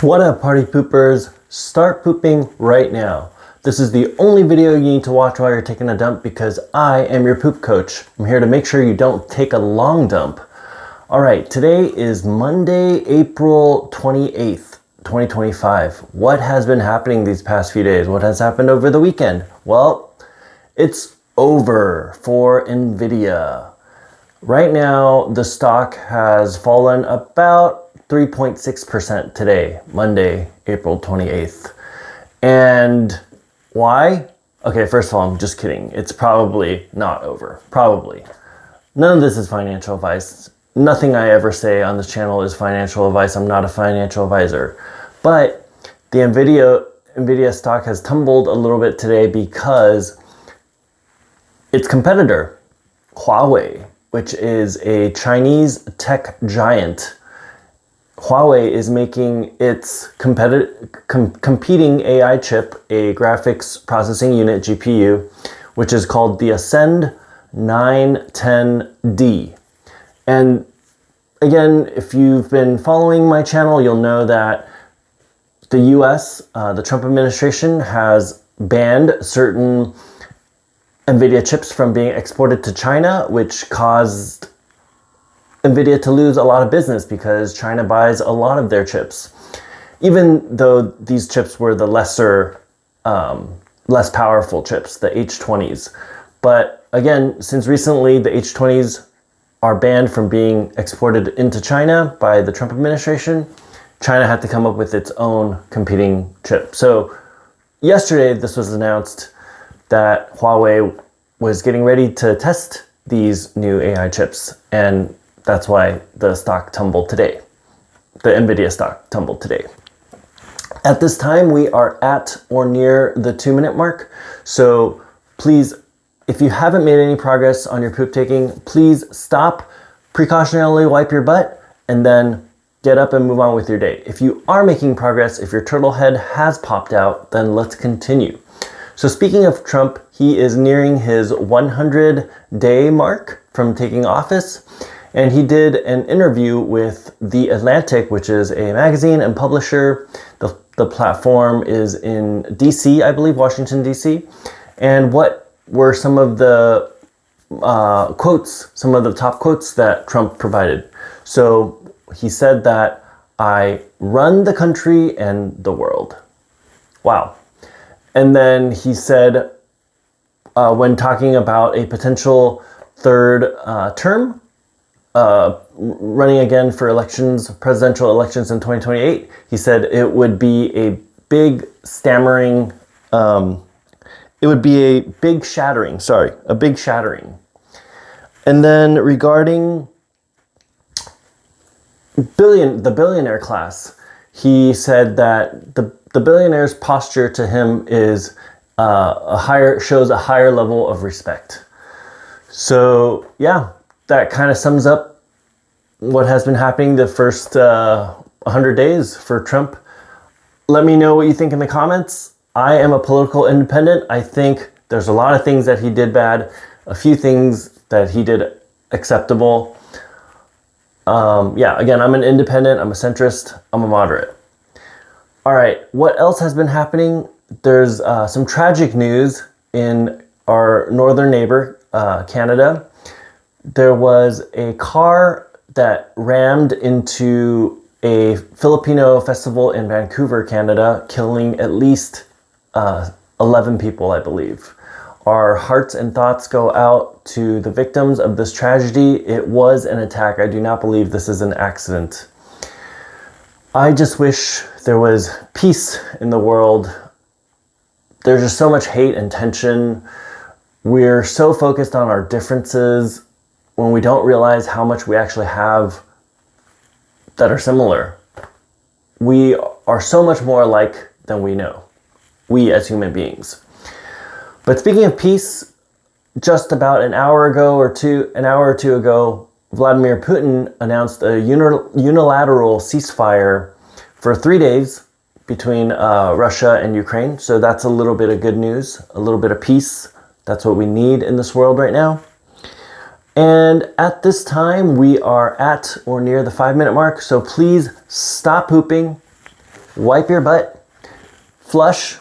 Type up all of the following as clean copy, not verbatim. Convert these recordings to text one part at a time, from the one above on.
What up, party poopers? Start pooping right now. This is the only video you need to watch while you're taking a dump because I am your poop coach. I'm here to make sure you don't take a long dump. All right, today is Monday, April 28th, 2025. What has been happening these past few days? What has happened over the weekend? Well, it's over for NVIDIA. Right now, the stock has fallen about 3.6% today, Monday, April 28th. And why? Okay, first of all, I'm just kidding. It's probably not over. Probably. None of this is financial advice. Nothing I ever say on this channel is financial advice. I'm not a financial advisor. But the NVIDIA stock has tumbled a little bit today because its competitor, Huawei, which is a Chinese tech giant, Huawei is making its competing AI chip, a graphics processing unit, GPU, which is called the Ascend 910D. And again, if you've been following my channel, you'll know that the US, the Trump administration, has banned certain NVIDIA chips from being exported to China, which caused NVIDIA to lose a lot of business because China buys a lot of their chips. Even though these chips were the less powerful chips, the H20s. But again, since recently the H20s are banned from being exported into China by the Trump administration, China had to come up with its own competing chip. So yesterday this was announced that Huawei was getting ready to test these new AI chips, and that's why the stock tumbled today. The NVIDIA stock tumbled today. At this time, we are at or near the 2-minute mark. So please, if you haven't made any progress on your poop taking, please stop, precautionarily wipe your butt, and then get up and move on with your day. If you are making progress, if your turtle head has popped out, then let's continue. So speaking of Trump, he is nearing his 100-day mark from taking office. And he did an interview with The Atlantic, which is a magazine and publisher. The platform is in DC, I believe, Washington, DC. And what were some of the quotes, some of the top quotes that Trump provided? So he said that I run the country and the world. Wow. And then he said, when talking about a potential third term, running again for elections, presidential elections in 2028, he said it would be a big shattering. And then regarding the billionaire class, he said that the billionaire's posture to him is shows a higher level of respect. So yeah, that kind of sums up what has been happening the first 100 days for Trump. Let me know what you think in the comments. I am a political independent. I think there's a lot of things that he did bad, a few things that he did acceptable. Yeah, again, I'm an independent, I'm a centrist, I'm a moderate. All right, what else has been happening? There's some tragic news in our northern neighbor, Canada. There was a car that rammed into a Filipino festival in Vancouver, Canada, killing at least 11 people, I believe. Our hearts and thoughts go out to the victims of this tragedy. It was an attack. I do not believe this is an accident. I just wish there was peace in the world. There's just so much hate and tension. We're so focused on our differences when we don't realize how much we actually have that are similar. We are so much more alike than we know, we as human beings. But speaking of peace, just about an hour or two ago, Vladimir Putin announced a unilateral ceasefire for 3 days between Russia and Ukraine. So that's a little bit of good news, a little bit of peace. That's what we need in this world right now. And at this time, we are at or near the 5-minute mark. So please stop pooping, wipe your butt, flush,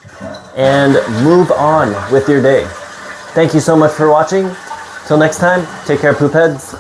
and move on with your day. Thank you so much for watching. Till next time, take care, poop heads.